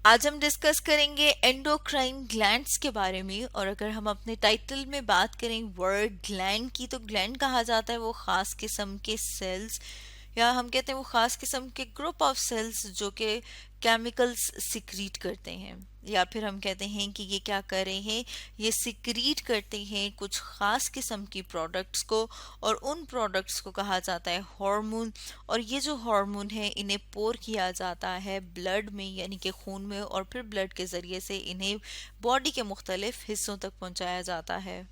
आज हम डिस्कस करेंगे एंडोक्राइन ग्लैंड्स के बारे में। और अगर हम अपने टाइटल में बात करें वर्ड ग्लैंड की, तो ग्लैंड कहा जाता है वो खास किस्म के सेल्स, या हम कहते हैं वो खास किस्म के ग्रुप ऑफ सेल्स जो कि केमिकल्स सिक्रीट करते हैं, या फिर हम कहते हैं कि ये क्या कर रहे हैं, ये सिक्रीट करते हैं कुछ खास किस्म की प्रोडक्ट्स को, और उन प्रोडक्ट्स को कहा जाता है हार्मोन। और ये जो हार्मोन है इन्हें पोर किया जाता है ब्लड में, यानी कि खून में, और फिर ब्लड के ज़रिए से इन्हें बॉडी के मुख्तलिफ हिस्सों तक पहुंचाया जाता है।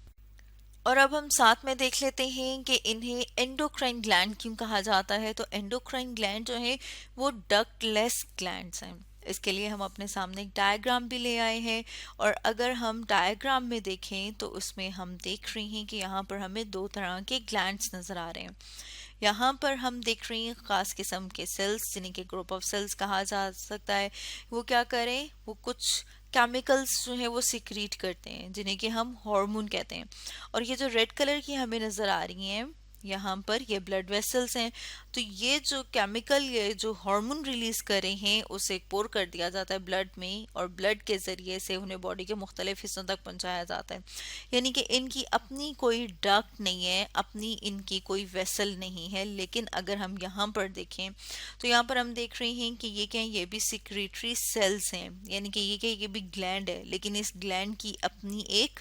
और अब हम साथ में देख लेते हैं कि इन्हें एंडोक्राइन ग्लैंड क्यों कहा जाता है। तो एंडोक्राइन ग्लैंड जो है वो डक्टलेस ग्लैंड्स हैं। इसके लिए हम अपने सामने एक डायग्राम भी ले आए हैं, और अगर हम डायग्राम में देखें तो उसमें हम देख रहे हैं कि यहाँ पर हमें दो तरह के ग्लैंड्स नज़र आ रहे हैं। यहाँ पर हम देख रहे हैं खास किस्म के सेल्स जिन्हें के ग्रुप ऑफ सेल्स कहा जा सकता है। वो क्या करें, वो कुछ केमिकल्स जो है वो सिक्रीट करते हैं जिन्हें कि हम हार्मोन कहते हैं। और ये जो रेड कलर की हमें नज़र आ रही हैं यहाँ पर, ये ब्लड वेसल्स हैं। तो ये जो केमिकल, ये जो हार्मोन रिलीज कर रहे हैं उसे पोर कर दिया जाता है ब्लड में, और ब्लड के ज़रिए से उन्हें बॉडी के मुख्तलिफ हिस्सों तक पहुँचाया जाता है। यानी कि इनकी अपनी कोई डक्ट नहीं है, अपनी इनकी कोई वेसल नहीं है। लेकिन अगर हम यहाँ पर देखें तो यहाँ पर हम देख रहे हैं कि ये क्या है, ये भी सिक्रीटरी सेल्स हैं, यानी कि ये क्या, ये भी ग्लैंड है, लेकिन इस ग्लैंड की अपनी एक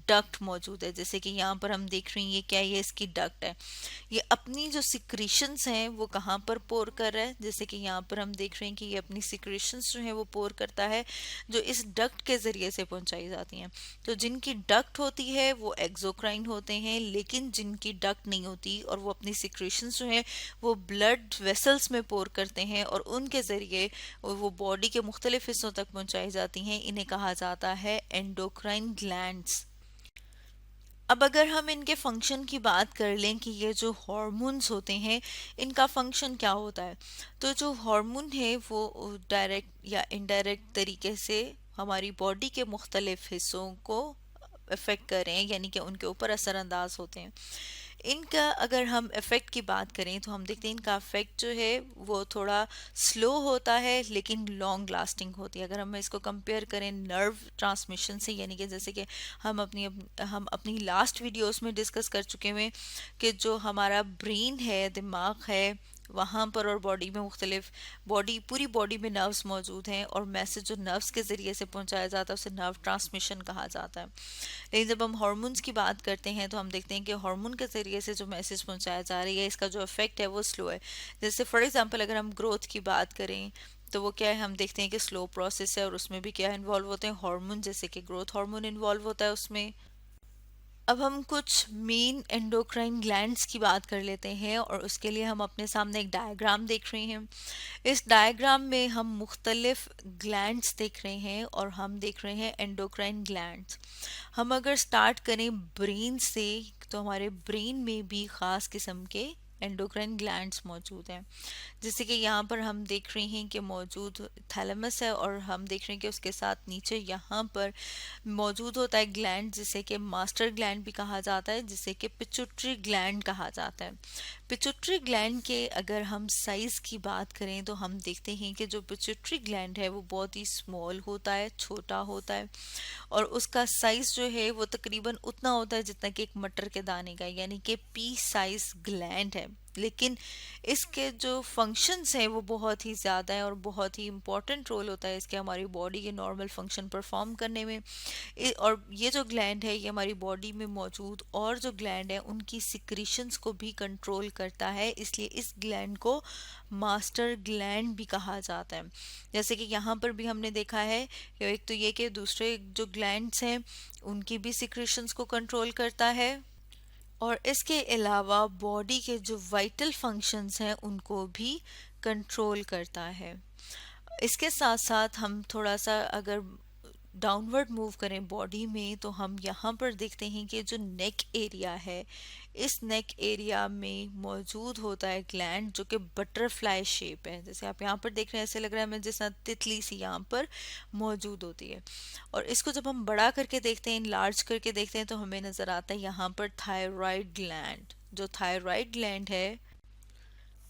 डक्ट मौजूद है। जैसे कि यहाँ पर हम देख रहे हैं ये क्या है, ये इसकी डक्ट है। ये अपनी जो सिक्रीशंस हैं वो कहाँ पर पोर कर रहा है, जैसे कि यहाँ पर हम देख रहे हैं कि ये अपनी सिक्रीशंस जो है वो पोर करता है, जो इस डक्ट के ज़रिए से पहुंचाई जाती हैं। तो जिनकी डक्ट होती है वो एक्सोक्राइन होते हैं, लेकिन जिनकी डक्ट नहीं होती और वो अपनी सिक्रीशंस जो है वो ब्लड वेसल्स में पोर करते हैं, और उनके ज़रिए वो बॉडी के मुख्तलिफ हिस्सों तक पहुंचाई जाती हैं, इन्हें कहा जाता है एंडोक्राइन ग्लैंड्स। अब अगर हम इनके फंक्शन की बात कर लें कि ये जो हार्मोन्स होते हैं इनका फंक्शन क्या होता है, तो जो हार्मोन है वो डायरेक्ट या इनडायरेक्ट तरीके से हमारी बॉडी के मुख्तलिफ हिस्सों को अफेक्ट कर रहे हैं, यानी कि उनके ऊपर असरअंदाज होते हैं। इनका अगर हम इफ़ेक्ट की बात करें तो हम देखते हैं इनका इफ़ेक्ट जो है वो थोड़ा स्लो होता है लेकिन लॉन्ग लास्टिंग होती है। अगर हम इसको कंपेयर करें नर्व ट्रांसमिशन से, यानी कि जैसे कि हम अपनी लास्ट वीडियोस में डिस्कस कर चुके हुए कि जो हमारा ब्रेन है, दिमाग है, वहाँ पर और बॉडी में मुख्तलिफ पूरी बॉडी में नर्व्स मौजूद हैं, और मैसेज जो नर्व्स के ज़रिए से पहुँचाया जाता है उसे नर्व ट्रांसमिशन कहा जाता है। लेकिन जब हम हार्मोन्स की बात करते हैं तो हम देखते हैं कि हार्मोन के ज़रिए से जो मैसेज पहुंचाया जा रही है इसका जो इफेक्ट है वो स्लो है। जैसे फॉर एग्जांपल अगर हम ग्रोथ की बात करें तो वो क्या है, हम देखते हैं कि स्लो प्रोसेस है, और उसमें भी क्या इन्वॉल्व होते हैं हार्मोन, जैसे कि ग्रोथ हार्मोन इन्वॉल्व होता है उसमें। अब हम कुछ मेन एंडोक्राइन ग्लैंड्स की बात कर लेते हैं, और उसके लिए हम अपने सामने एक डायग्राम देख रहे हैं। इस डायग्राम में हम मुख्तलिफ ग्लैंड्स देख रहे हैं, और हम देख रहे हैं एंडोक्राइन ग्लैंड्स। हम अगर स्टार्ट करें ब्रेन से, तो हमारे ब्रेन में भी ख़ास किस्म के एंडोक्राइन ग्लैंड्स मौजूद हैं। जैसे कि यहाँ पर हम देख रहे हैं कि मौजूद थैलेमस है, और हम देख रहे हैं कि उसके साथ नीचे यहाँ पर मौजूद होता है ग्लैंड जिसे कि मास्टर ग्लैंड भी कहा जाता है, जिसे कि पिट्यूटरी ग्लैंड कहा जाता है। पिट्यूटरी ग्लैंड के अगर हम साइज़ की बात करें तो हम देखते हैं कि जो पिट्यूटरी ग्लैंड है वो बहुत ही स्मॉल होता है, छोटा होता है, और उसका साइज़ जो है वो तकरीबन उतना होता है जितना कि एक मटर के दाने का, यानी कि पी साइज ग्लैंड है। लेकिन इसके जो फंक्शंस हैं वो बहुत ही ज़्यादा है, और बहुत ही इम्पोर्टेंट रोल होता है इसके हमारी बॉडी के नॉर्मल फंक्शन परफॉर्म करने में। और ये जो ग्लैंड है ये हमारी बॉडी में मौजूद और जो ग्लैंड है उनकी सिक्रीशंस को भी कंट्रोल करता है, इसलिए इस ग्लैंड को मास्टर ग्लैंड भी कहा जाता है। जैसे कि यहाँ पर भी हमने देखा है कि एक तो ये कि दूसरे जो ग्लैंड्स हैं उनकी भी सिक्रीशंस को कंट्रोल करता है, और इसके अलावा बॉडी के जो वाइटल फंक्शंस हैं उनको भी कंट्रोल करता है। इसके साथ साथ हम थोड़ा सा अगर डाउनवर्ड मूव करें बॉडी में तो हम यहाँ पर देखते हैं कि जो नेक एरिया है, इस नेक एरिया में मौजूद होता है ग्लैंड जो कि बटरफ्लाई शेप है। जैसे आप यहाँ पर देख रहे हैं ऐसे लग रहा है हमें जैसा तितली सी यहाँ पर मौजूद होती है। और इसको जब हम बड़ा करके देखते हैं, इनलार्ज करके देखते हैं, तो हमें नज़र आता है यहाँ पर थायराइड ग्लैंड। जो थायराइड ग्लैंड है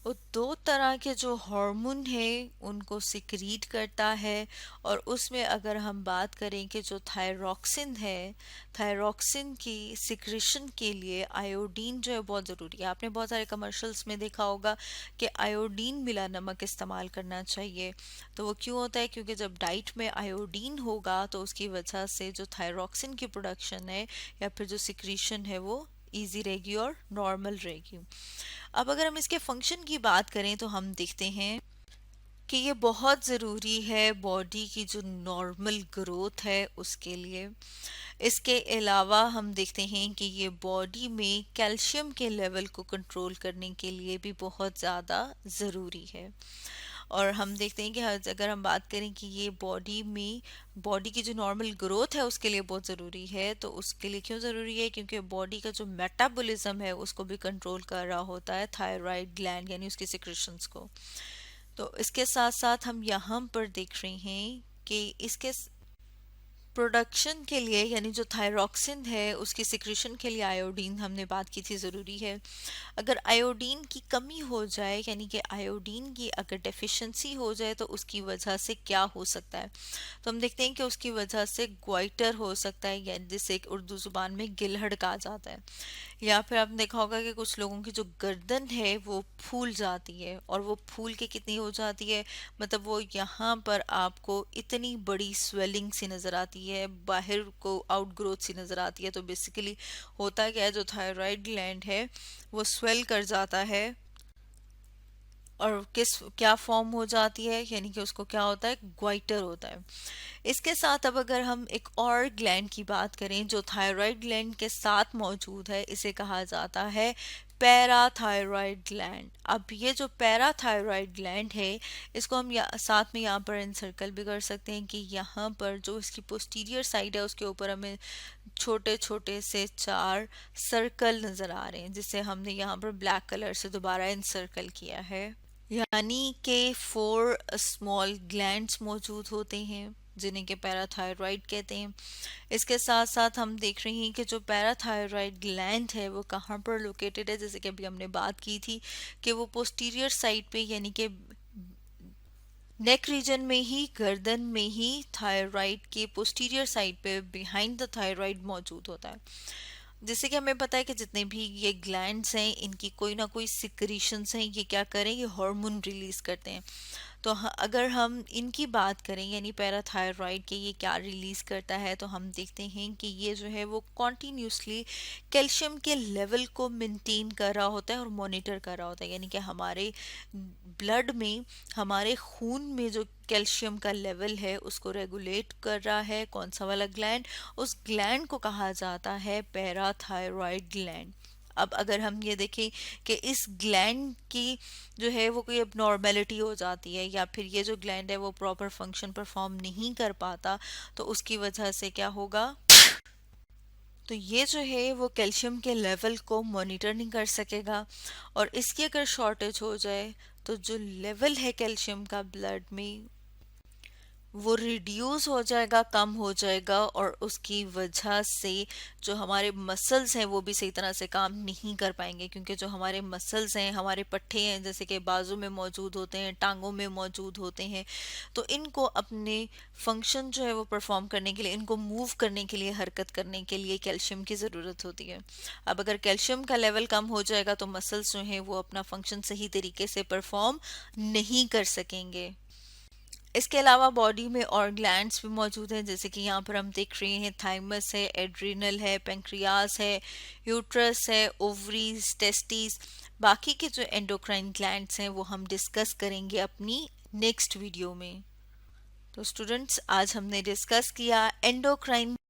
वो दो तरह के जो हार्मोन है उनको सिक्रीट करता है। और उसमें अगर हम बात करें कि जो थायरॉक्सिन है, थायरॉक्सिन की सिक्रीशन के लिए आयोडीन जो है बहुत ज़रूरी है। आपने बहुत सारे कमर्शियल्स में देखा होगा कि आयोडीन मिला नमक इस्तेमाल करना चाहिए। तो वो क्यों होता है? क्योंकि जब डाइट में आयोडीन होगा तो उसकी वजह से जो थायरॉक्सिन की प्रोडक्शन है या फिर जो सिक्रीशन है वो इजी रहेगी और नॉर्मल रहेगी। अब अगर हम इसके फंक्शन की बात करें तो हम देखते हैं कि ये बहुत ज़रूरी है बॉडी की जो नॉर्मल ग्रोथ है उसके लिए। इसके अलावा हम देखते हैं कि ये बॉडी में कैल्शियम के लेवल को कंट्रोल करने के लिए भी बहुत ज़्यादा ज़रूरी है। और हम देखते हैं कि अगर हम बात करें कि ये बॉडी में बॉडी की जो नॉर्मल ग्रोथ है उसके लिए बहुत ज़रूरी है। तो उसके लिए क्यों ज़रूरी है? क्योंकि बॉडी का जो मेटाबॉलिज्म है उसको भी कंट्रोल कर रहा होता है थायराइड ग्लैंड यानी उसकी सिक्रेशंस को। तो इसके साथ साथ हम यहाँ पर देख रहे हैं कि इसके प्रोडक्शन के लिए यानी जो थायरॉक्सिन है उसकी सिक्रीशन के लिए आयोडीन हमने बात की थी ज़रूरी है। अगर आयोडीन की कमी हो जाए यानी कि आयोडीन की अगर डेफिशिएंसी हो जाए तो उसकी वजह से क्या हो सकता है? तो हम देखते हैं कि उसकी वजह से ग्वाइटर हो सकता है या जिसे उर्दू ज़ुबान में गिलहड़ कहा जाता है। या फिर आपने देखा होगा कि कुछ लोगों की जो गर्दन है वो फूल जाती है। और वो फूल के कितनी हो जाती है? मतलब वो यहाँ पर आपको इतनी बड़ी स्वेलिंग सी नज़र आती है, बाहर को आउटग्रोथ सी नज़र आती है। तो बेसिकली होता क्या है, जो थायराइड ग्लैंड है वो स्वेल कर जाता है। और किस क्या फॉर्म हो जाती है यानी कि उसको क्या होता है? ग्वाइटर होता है। इसके साथ अब अगर हम एक और ग्लैंड की बात करें जो थायराइड ग्लैंड के साथ मौजूद है, इसे कहा जाता है पैराथायरॉयड ग्लैंड। अब ये जो पैराथायरॉयड ग्लैंड है इसको हम साथ में यहाँ पर एनसर्कल भी कर सकते हैं कि यहाँ पर जो इसकी पोस्टीरियर साइड है उसके ऊपर हमें छोटे छोटे से 4 सर्कल नजर आ रहे हैं, जिसे हमने यहाँ पर ब्लैक कलर से दोबारा एनसर्कल किया है। यानी कि 4 स्मॉल ग्लैंड्स मौजूद होते हैं जिन्हें के पैराथायरॉयड कहते हैं। इसके साथ साथ हम देख रहे हैं कि जो पैराथायरॉयड ग्लैंड है वो कहाँ पर लोकेटेड है। जैसे कि अभी हमने बात की थी कि वो पोस्टीरियर साइड पे यानी कि नेक रीजन में ही, गर्दन में ही थायराइड के पोस्टीरियर साइड पे बिहाइंड द थायराइड मौजूद होता है। जैसे कि हमें पता है कि जितने भी ये ग्लैंड्स हैं इनकी कोई ना कोई सिक्रीशंस हैं, ये क्या करें, ये हार्मोन रिलीज करते हैं। तो अगर हम इनकी बात करें यानी पैराथायरॉयड के ये क्या रिलीज करता है, तो हम देखते हैं कि ये जो है वो कॉन्टिन्यूसली कैल्शियम के लेवल को मेंटेन कर रहा होता है और मॉनिटर कर रहा होता है। यानी कि हमारे ब्लड में, हमारे खून में जो कैल्शियम का लेवल है उसको रेगुलेट कर रहा है कौन सा वाला ग्लैंड? उस ग्लैंड को कहा जाता है पैराथायरॉयड ग्लैंड। अब अगर हम ये देखें कि इस ग्लैंड की जो है वो कोई abnormality हो जाती है या फिर ये जो ग्लैंड है वो प्रॉपर फंक्शन परफॉर्म नहीं कर पाता, तो उसकी वजह से क्या होगा? तो ये जो है वो कैल्शियम के लेवल को मॉनिटर नहीं कर सकेगा। और इसकी अगर शॉर्टेज हो जाए तो जो लेवल है कैल्शियम का ब्लड में वो रिड्यूस हो जाएगा, कम हो जाएगा। और उसकी वजह से जो हमारे मसल्स हैं वो भी सही तरह से काम नहीं कर पाएंगे, क्योंकि जो हमारे मसल्स हैं, हमारे पट्टे हैं जैसे कि बाजू में मौजूद होते हैं, टांगों में मौजूद होते हैं, तो इनको अपने फंक्शन जो है वो परफॉर्म करने के लिए, इनको मूव करने के लिए, हरकत करने के लिए कैल्शियम की ज़रूरत होती है। अब अगर कैल्शियम का लेवल कम हो जाएगा तो मसल्स जो हैं वो अपना फंक्शन सही तरीके से परफॉर्म नहीं कर सकेंगे। इसके अलावा बॉडी में और ग्लैंड्स भी मौजूद हैं, जैसे कि यहाँ पर हम देख रहे हैं थाइमस है, एड्रिनल है, पेंक्रियास है, यूट्रस है, ओवरीज, टेस्टिस। बाकी के जो एंडोक्राइन ग्लैंड्स हैं वो हम डिस्कस करेंगे अपनी नेक्स्ट वीडियो में। तो स्टूडेंट्स, आज हमने डिस्कस किया एंडोक्राइन